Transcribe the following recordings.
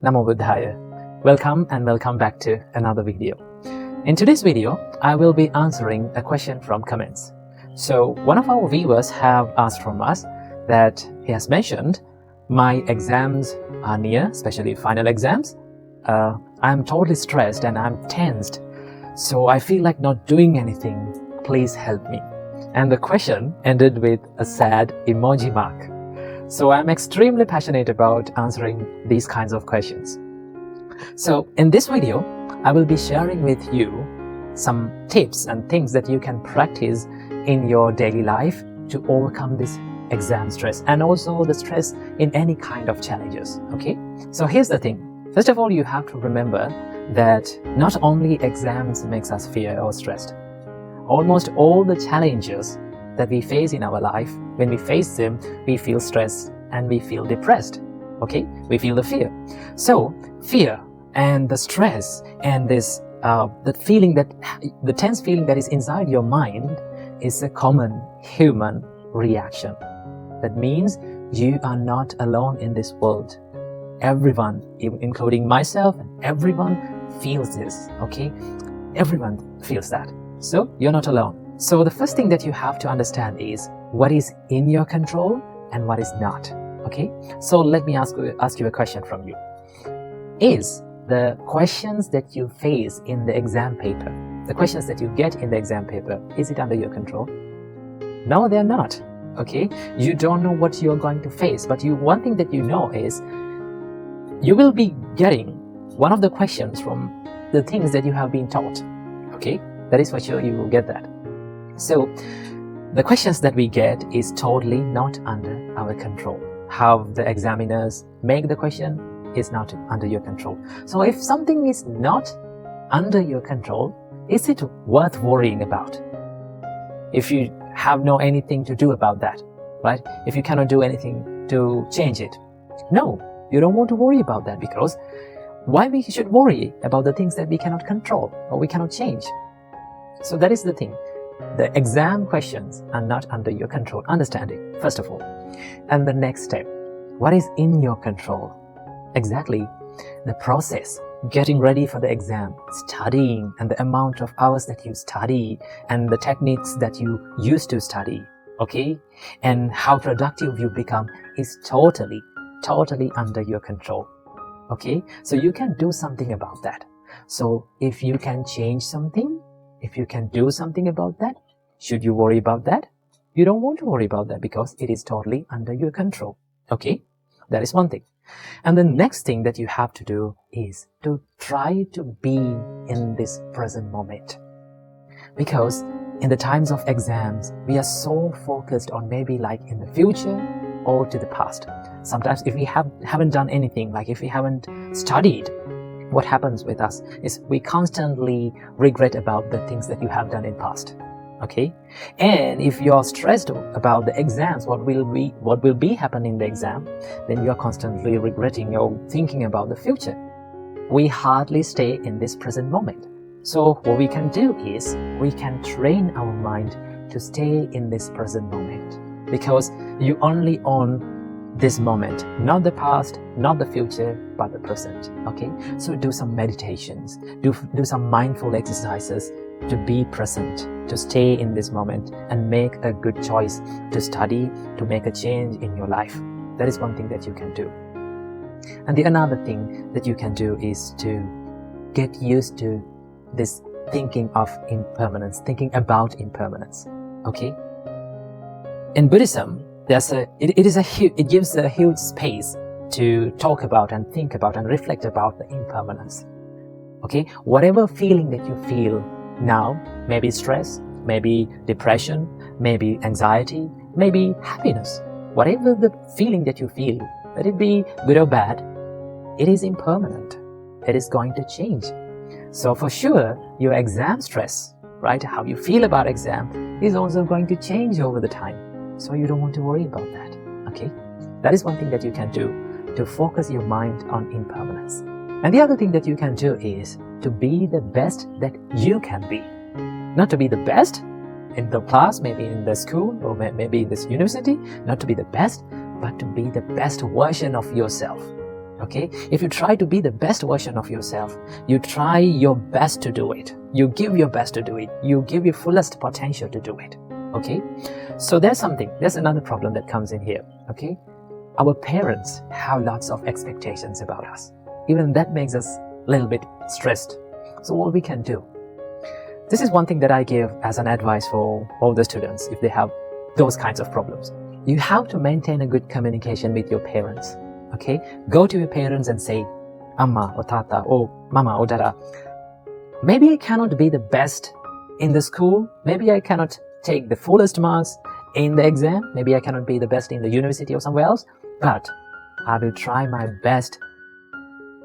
Namo Buddhaya. Welcome and welcome back to another video. In today's video, I will be answering a question from comments. So one of our viewers have asked from us that he has mentioned, my exams are near, especially final exams. I'm totally stressed and I'm tensed. So I feel like not doing anything. Please help me. And the question ended with a sad emoji mark. So I'm extremely passionate about answering these kinds of questions. So in this video, I will be sharing with you some tips and things that you can practice in your daily life to overcome this exam stress and also the stress in any kind of challenges. Okay, so here's the thing. First of all, you have to remember that not only exams makes us fear or stressed. Almost all the challenges that we face in our life, when we face them, we feel stressed and we feel depressed. Okay, we feel the fear. So fear and the stress and this the feeling that the tense feeling that is inside your mind is a common human reaction. That means you are not alone in this world. Everyone, including myself, and everyone feels this. Okay, everyone feels that. So you're not alone. So the first thing that you have to understand is what is in your control and what is not. Okay, so let me ask you a question from you. Is the questions that you face in the exam paper, the questions that you get in the exam paper, is it under your control? No, they're not. Okay, you don't know what you're going to face, but one thing that you know is you will be getting one of the questions from the things that you have been taught. Okay, that is for sure, you will get that. So the questions that we get is totally not under our control. How the examiners make the question is not under your control. So if something is not under your control, is it worth worrying about? If you have no anything to do about that, right? If you cannot do anything to change it, no, you don't want to worry about that, because why we should worry about the things that we cannot control or we cannot change? So that is the thing. The exam questions are not under your control. Understand it, first of all. And the next step, what is in your control? Exactly the process, getting ready for the exam, studying, and the amount of hours that you study and the techniques that you use to study, okay? And how productive you become is totally under your control, okay? So you can do something about that. So if you can change something, if you can do something about that, should you worry about that? You don't want to worry about that because it is totally under your control. Okay, that is one thing. And the next thing that you have to do is to try to be in this present moment. Because in the times of exams, we are so focused on maybe like in the future or to the past. Sometimes if we haven't done anything, like if we haven't studied, what happens with us is we constantly regret about the things that you have done in past. Okay, and if you're stressed about the exams, what will be happening in the exam, then you're constantly regretting or thinking about the future. We hardly stay in this present moment. So what we can do is we can train our mind to stay in this present moment, because you only own this moment, not the past, not the future, but the present. Okay, so do some meditations, do some mindful exercises to be present, to stay in this moment and make a good choice to study, to make a change in your life. That is one thing that you can do. And the another thing that you can do is to get used to this thinking of impermanence, thinking about impermanence. Okay, in Buddhism, it gives a huge space to talk about and think about and reflect about the impermanence. Okay, whatever feeling that you feel now, maybe stress, maybe depression, maybe anxiety, maybe happiness, whatever the feeling that you feel, let it be good or bad, it is impermanent. It is going to change. So for sure, your exam stress, right, how you feel about exam is also going to change over the time. So you don't want to worry about that. Okay, that is one thing that you can do to focus your mind on impermanence. And the other thing that you can do is to be the best that you can be. Not to be the best in the class, maybe in the school, or maybe in this university, not to be the best, but to be the best version of yourself. Okay, if you try to be the best version of yourself, you try your best to do it, you give your best to do it, you give your fullest potential to do it. Okay, so there's another problem that comes in here. Okay, our parents have lots of expectations about us. Even that makes us a little bit stressed. So what we can do, this is one thing that I give as an advice for all the students if they have those kinds of problems. You have to maintain a good communication with your parents. Okay, go to your parents and say, Amma or Tata or Mama or Dada, maybe I cannot be the best in the school, maybe I cannot take the fullest marks in the exam, maybe I cannot be the best in the university or somewhere else, but I will try my best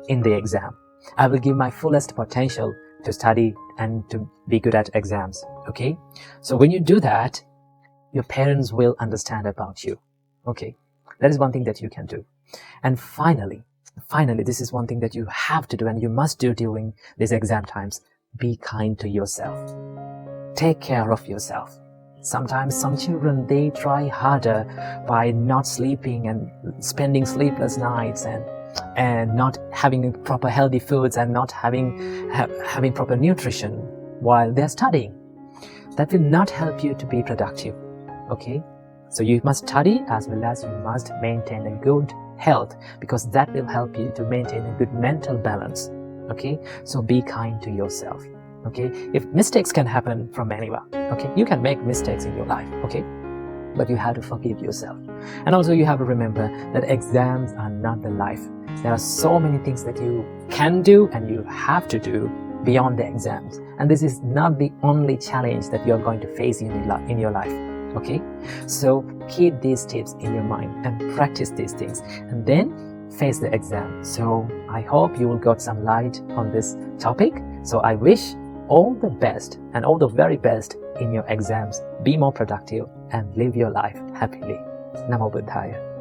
in the exam. I will give my fullest potential to study and to be good at exams. Okay, so when you do that, your parents will understand about you. Okay, that is one thing that you can do. And finally, this is one thing that you have to do and you must do during these exam times. Be kind to yourself. Take care of yourself. Sometimes some children, they try harder by not sleeping and spending sleepless nights and not having proper healthy foods and not having proper nutrition while they're studying. That will not help you to be productive. Okay, so you must study as well as you must maintain a good health, because that will help you to maintain a good mental balance. Okay, so be kind to yourself. Okay, if mistakes can happen from anyone, okay, you can make mistakes in your life, okay, but you have to forgive yourself. And also you have to remember that exams are not the life. There are so many things that you can do and you have to do beyond the exams, and this is not the only challenge that you're going to face in your life. Okay, so keep these tips in your mind and practice these things and then face the exam. So I hope you will get some light on this topic. So I wish all the best and all the very best in your exams. Be more productive and live your life happily. Namo Buddhaya.